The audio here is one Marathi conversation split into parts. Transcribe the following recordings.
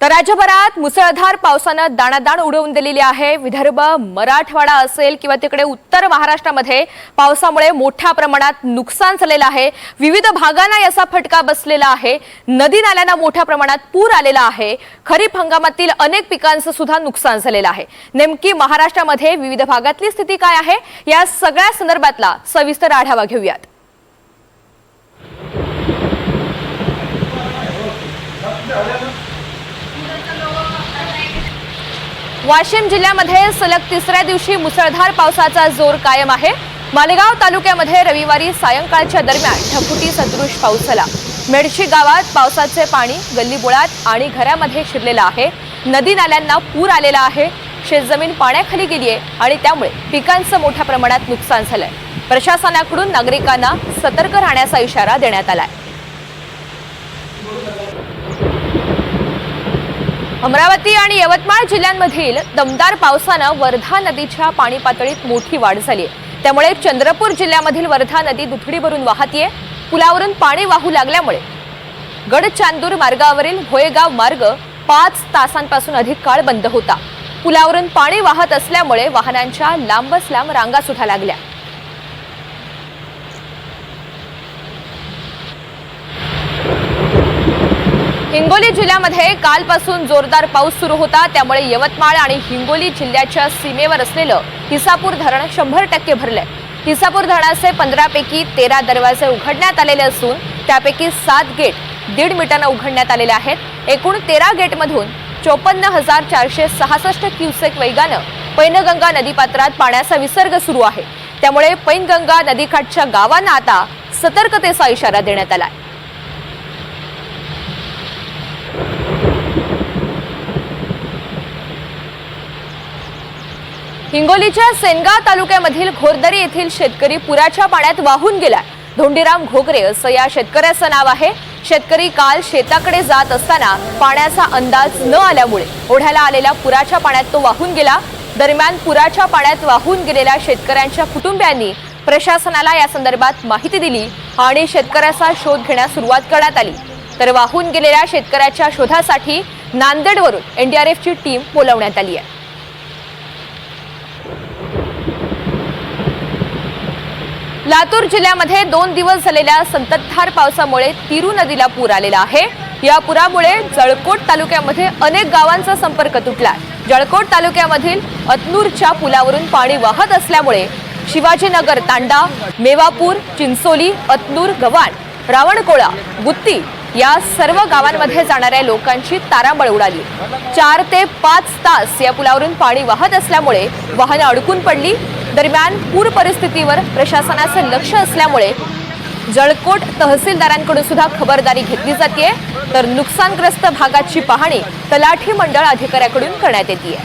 तर राज्यभरात मुसळधार पावसानं दाणादाण उडवून दिलेली आहे। विदर्भ, मराठवाडा असेल किंवा तिकडे उत्तर महाराष्ट्रामध्ये पावसामुळे मोठ्या प्रमाणात नुकसान झालेलं आहे। विविध भागांना याचा फटका बसलेला आहे। नदी नाल्यांना मोठ्या प्रमाणात पूर आलेला आहे। खरीप हंगामातील अनेक पिकांचं सुद्धा नुकसान झालेलं आहे। नेमकी महाराष्ट्रामध्ये विविध भागातली स्थिती काय आहे या सगळ्या संदर्भातला सविस्तर आढावा घेऊयात। वाशिम जिल्ह्यामध्ये सलग तिसऱ्या दिवशी मुसळधार पावसाचा जोर कायम आहे। मालेगाव तालुक्यामध्ये रविवारी सायंकाळच्या दरम्यान ढगफुटी सदृश पाऊस झाला। मेडशी गावात पावसाचे पाणी गल्लीबोळात आणि घरामध्ये शिरलेलं आहे। नदी नाल्यांना पूर आलेला आहे। शेतजमीन पाण्याखाली गेली आहे आणि त्यामुळे पिकांचं मोठ्या प्रमाणात नुकसान झालंय। प्रशासनाकडून नागरिकांना सतर्क राहण्याचा इशारा देण्यात आलाय। अमरावती आणि यवतमाळ जिल्ह्यांमधील दमदार पावसानं वर्धा नदीच्या पाणी पातळीत मोठी वाढ झाली आहे। त्यामुळे चंद्रपूर जिल्ह्यामधील वर्धा नदी दुथडी भरून वाहतीये। पुलावरून पाणी वाहू लागल्यामुळे गडचांदूर मार्गावरील भोयगाव मार्ग 5 तासांपासून अधिक काळ बंद होता। पुलावरून पाणी वाहत असल्यामुळे वाहनांच्या लांबच लांब रांगा सुद्धा लागल्या। हिंगोली जिल्ह्यामध्ये कालपासून जोरदार पाऊस सुरू होता। त्यामुळे यवतमाळ आणि हिंगोली जिल्ह्याच्या सीमेवर असलेलं हिसापूर धरण 100% भरलंय। हिसापूर धरणाचे 15 पैकी 13 दरवाजे उघडण्यात आलेले असून त्यापैकी 7 गेट 1.5 मीटरने उघडण्यात आलेले आहेत। एकूण 13 गेटमधून 54,466 क्युसेक वेगानं पैनगंगा नदीपात्रात पाण्याचा विसर्ग सुरू आहे। त्यामुळे पैनगंगा नदीकाठच्या गावांना आता सतर्कतेचा इशारा देण्यात आला आहे। हिंगोलीच्या सेनगाव तालुक्यामधील घोरदरी येथील शेतकरी पुराच्या पाण्यात वाहून गेला। धोंडीराम घोगरे असं या शेतकऱ्याचं नाव आहे। शेतकरी काल शेताकडे जात असताना पाण्याचा अंदाज न आल्यामुळे ओढ्याला आलेल्या पुराच्या पाण्यात तो वाहून गेला। दरम्यान पुराच्या पाण्यात वाहून गेलेल्या शेतकऱ्यांच्या कुटुंबियांनी प्रशासनाला या संदर्भात माहिती दिली आणि शेतकऱ्याचा शोध घेण्यास सुरुवात करण्यात आली। तर वाहून गेलेल्या शेतकऱ्याच्या शोधासाठी नांदेडवरून एनडीआरएफची टीम बोलावण्यात आली आहे। लातूर जिल्ह्यामध्ये 2 दिवस झालेल्या संततधार पावसामुळे तिरू नदीला पूर आलेला आहे। या पुरामुळे जळकोट तालुक्यामध्ये अनेक गावांचा संपर्क तुटलाय। जळकोट तालुक्यामधील अतनूरच्या पुलावरून पाणी वाहत असल्यामुळे शिवाजीनगर तांडा, मेवापूर, चिंचोली, अतनूर, गव्हाण, रावणकोळा, गुत्ती या सर्व गावांमध्ये जाणाऱ्या लोकांची तारांबळ उडाली। 4 ते 5 तास या पुलावरून पाणी वाहत असल्यामुळे वाहनं अडकून पडली। दरम्यान पूर परिस्थितीवर प्रशासनाचे लक्ष असल्यामुळे जळकोट तहसीलदारांकडून सुद्धा खबरदारी घेतली जाते। तर नुकसानग्रस्त भागाची पाहणी तलाठी मंडळ अधिकाऱ्याकडून करण्यात येते।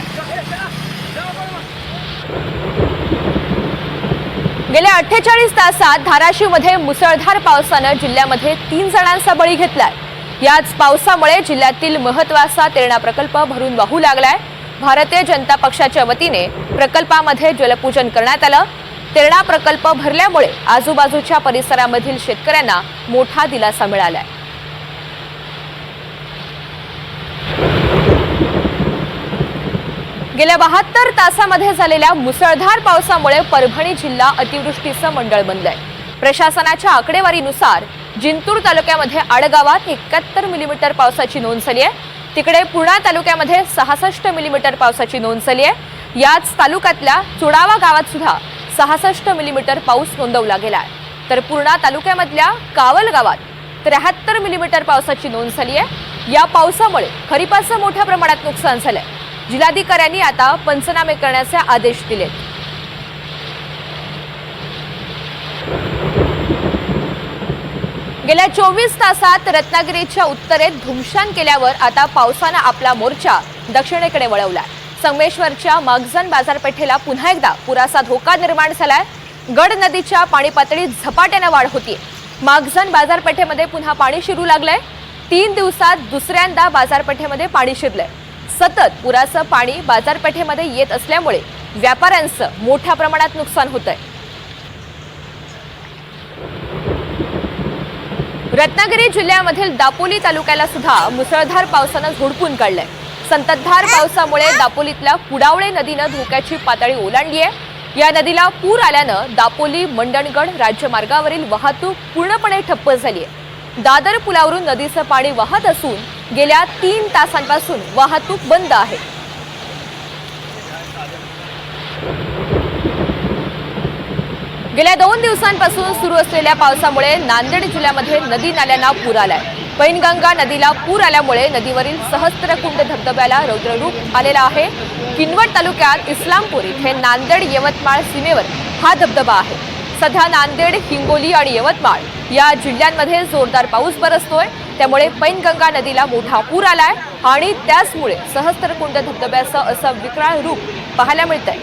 गेल्या 48 तासात धाराशिवमध्ये मुसळधार पावसानं जिल्ह्यामध्ये 3 जणांचा बळी घेतलाय। याच पावसामुळे जिल्ह्यातील महत्त्वाचा तेरणा प्रकल्प भरून वाहू लागलाय। भारतीय जनता पक्षाच्या वतीने प्रकल्पामध्ये जलपूजन करण्यात आलं। तेरणा प्रकल्प भरल्यामुळे आजूबाजूच्या परिसरामधील शेतकऱ्यांना मोठा दिलासा मिळालाय। गेल्या 72 तासामध्ये झालेल्या मुसळधार पावसामुळे परभणी जिल्हा अतिवृष्टीचं मंडळ बनलंय। प्रशासनाच्या आकडेवारीनुसार जिंतूर तालुक्यामध्ये आडगावात 71 मिलीमीटर पावसाची नोंद झाली आहे। तिकडे पूर्णा तालुक्यामध्ये 66 मिलीमीटर पावसाची नोंद झाली आहे। याच तालुक्यातल्या चुडावा गावात सुद्धा 66 मिलीमीटर पाऊस नोंदवला गेलाय। तर पूर्णा तालुक्यामधल्या कावल गावात 73 मिलीमीटर पावसाची नोंद झाली आहे। या पावसामुळे खरीपाचं मोठ्या प्रमाणात नुकसान झालंय। जिल्हाधिकाऱ्यांनी आता पंचनामे करण्याचे आदेश दिलेत। गेल्या 24 तासात रत्नागिरीच्या उत्तरेत धुमशान केल्यावर आता पावसानं आपला मोर्चा दक्षिणेकडे वळवलाय। संगमेश्वरच्या मागजन बाजारपेठेला पुन्हा एकदा पुराचा धोका निर्माण झालाय। गड नदीच्या पाणी पातळीत झपाट्याने वाढ होतीये। मागजन बाजारपेठेमध्ये पुन्हा पाणी शिरू लागलंय। 3 दिवसात दुसऱ्यांदा बाजारपेठेमध्ये पाणी शिरलंय। सतत पुराचं पाणी बाजारपेठेमध्ये येत असल्यामुळे व्यापाऱ्यांचं मोठ्या प्रमाणात नुकसान होतंय। रत्नागिरी जिल्ह्यामधील दापोली तालुक्याला सुद्धा मुसळधार पावसानं झोडपून काढलंय। संततधार पावसामुळे दापोलीतल्या कुडावळे नदीनं धोक्याची पातळी ओलांडली आहे। या नदीला पूर आल्यानं दापोली मंडणगड राज्यमार्गावरील वाहतूक पूर्णपणे ठप्प झाली आहे। दादर पुलावरून नदीचं पाणी वाहत असून गेल्या 3 तासांपासून वाहतूक बंद आहे। गेल्या 2 दिवसांपासून सुरू असलेल्या पावसामुळे नांदेड जिल्ह्यामध्ये नदी नाल्यांना पूर आलाय। पैनगंगा नदीला पूर आल्यामुळे नदीवरील सहस्त्रकुंड धबधब्याला रौद्ररूप आलेला आहे। किनवट तालुक्यात इस्लामपूर इथे नांदेड यवतमाळ सीमेवर हा धबधबा आहे। सध्या नांदेड, हिंगोली आणि यवतमाळ या जिल्ह्यांमध्ये जोरदार पाऊस बरसतोय, त्यामुळे पैनगंगा नदीला मोठा पूर आलाय आणि त्याचमुळे सहस्त्रकुंड धबधब्याचं असं विकराळ रूप पाहायला मिळतंय।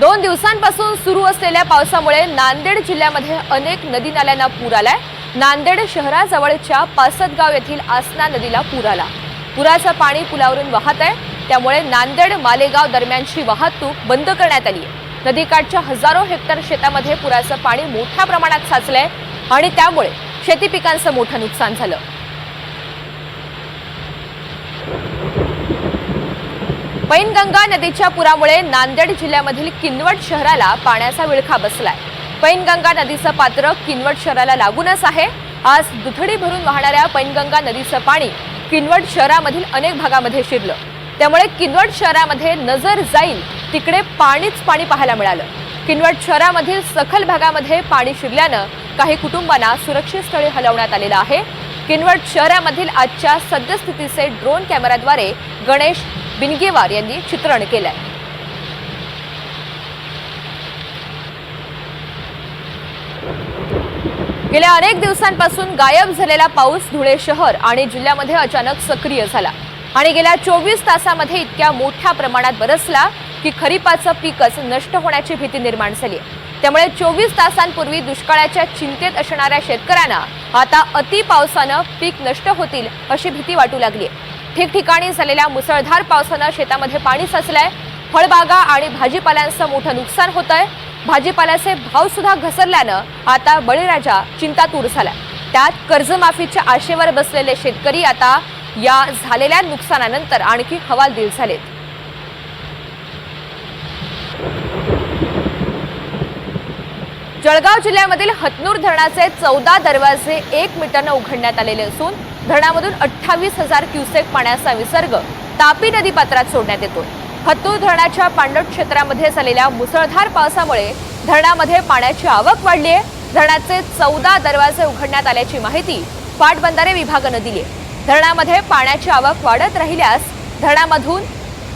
दोन दिवसांपासून सुरू असलेल्या पावसामुळे नांदेड जिल्ह्यामध्ये अनेक नदी नाल्यांना पूर आलाय। नांदेड शहराजवळच्या पासदगाव येथील आसना नदीला पूर आला। पुराचं पाणी पुलावरून वाहत आहे, त्यामुळे नांदेड मालेगाव दरम्यानची वाहतूक बंद करण्यात आली आहे। नदीकाठच्या हजारो हेक्टर शेतामध्ये पुराचं पाणी मोठ्या प्रमाणात साचलंय आणि त्यामुळे शेती पिकांचं मोठं नुकसान झालं। पैनगंगा नदीच्या पुरामुळे नांदेड जिल्ह्यामधील किनवट शहराला पाण्याचा विळखा बसलाय। पैनगंगा नदीचं पात्र किनवट शहराला लागूनच आहे। आज दुथडी भरून वाहणाऱ्या पैनगंगा नदीचं पाणी किनवट शहरामधील अनेक भागामध्ये शिरलं, त्यामुळे किनवट शहरामध्ये नजर जाईल तिकडे पाणीच पाणी पाहायला मिळालं। किनवट शहरामधील सखल भागामध्ये पाणी शिरल्यानं काही कुटुंबांना सुरक्षित स्थळी हलवण्यात आलेलं आहे। किनवट शहरामधील आजच्या सद्यस्थितीचे ड्रोन कॅमेराद्वारे गणेश बिनगेवार यांनी चित्रण केलंय। गेल्या अनेक दिवसांपासून गायब झालेला पाऊस धुळे शहर आणि जिल्ह्यामध्ये अचानक सक्रिय झाला आणि गेल्या 24 तासांमध्ये इतक्या मोठ्या प्रमाणात बरसला की खरीपाचं पीकच नष्ट होण्याची भीती निर्माण झाली। त्यामुळे 24 तासांपूर्वी दुष्काळाच्या चिंतेत असणाऱ्या शेतकऱ्यांना आता अति पावसानं पीक नष्ट होतील अशी भीती वाटू लागली आहे। ठिकठिकाणी झालेल्या मुसळधार पावसानं शेतामध्ये पाणी साचलंय। फळबागा आणि भाजीपाल्यांचं मोठं नुकसान होतंय। भाजीपाल्याचे भाव सुद्धा घसरल्यानं आता बळीराजा चिंतातूर झाला। त्यात कर्जमाफीच्या आशेवर बसलेले शेतकरी आता या झालेल्या नुकसानानंतर आणखी हवालदिल झालेत। जळगाव जिल्ह्यामधील हतनूर धरणाचे 14 दरवाजे 1 मीटरनं उघडण्यात आलेले असून धरणामधून 28,000 क्युसेक पाण्याचा विसर्ग तापी नदीपात्रात सोडण्यात येतो। हतनूर धरणाच्या पाणलोट क्षेत्रामध्ये झालेल्या मुसळधार पावसामुळे धरणामध्ये पाण्याची आवक वाढली आहे। धरणाचे 14 दरवाजे उघडण्यात आल्याची माहिती पाटबंधारे विभागानं दिली आहे। धरणामध्ये पाण्याची आवक वाढत राहिल्यास धरणामधून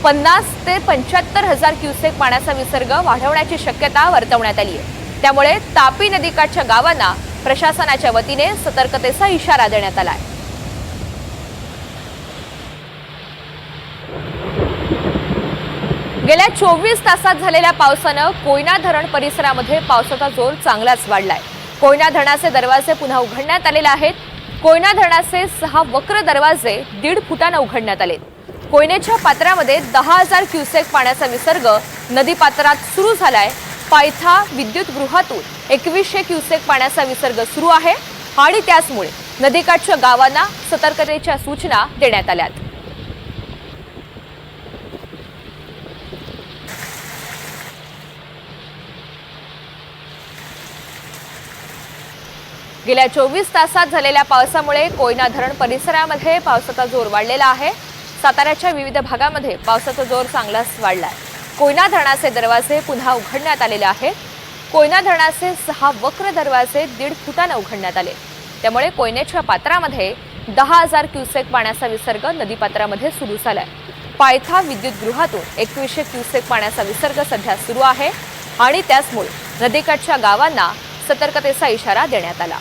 50 ते 75,000 क्युसेक पाण्याचा विसर्ग वाढवण्याची शक्यता वर्तवण्यात आली आहे। त्यामुळे तापी नदीकाठच्या गावांना प्रशासनाच्या वतीने सतर्कतेचा इशारा देण्यात आला आहे। गेल्या 24 तासात झालेल्या पावसानं कोयना धरण परिसरामध्ये पावसाचा जोर चांगलाच वाढलाय। कोयना धरणाचे दरवाजे पुन्हा उघडण्यात आलेले आहेत। कोयना धरणाचे 6 वक्र दरवाजे 1.5 फुटानं उघडण्यात आलेत। कोयनेच्या पात्रामध्ये 10,000 क्युसेक पाण्याचा विसर्ग नदीपात्रात सुरू झालाय। पायथा विद्युतगृहातून 2100 क्युसेक पाण्याचा विसर्ग सुरू आहे आणि त्याचमुळे नदीकाठच्या गावांना सतर्कतेच्या सूचना देण्यात आल्यात। गेल्या 24 तासात झालेल्या पावसामुळे कोयना धरण परिसरामध्ये पावसाचा जोर वाढलेला आहे। साताऱ्याच्या विविध भागामध्ये पावसाचा जोर चांगलाच वाढलाय। कोयना धरणाचे दरवाजे पुन्हा उघडण्यात आलेले आहेत। कोयना धरणाचे 6 वक्र दरवाजे 1.5 फुटानं उघडण्यात आले। त्यामुळे कोयनेच्या पात्रामध्ये 10,000 क्युसेक पाण्याचा विसर्ग नदीपात्रामध्ये सुरू झालाय। पायथा विद्युतगृहातून 2100 क्युसेक पाण्याचा विसर्ग सध्या सुरू आहे आणि त्याचमुळे नदीकाठच्या गावांना सतर्कतेचा इशारा देण्यात आला।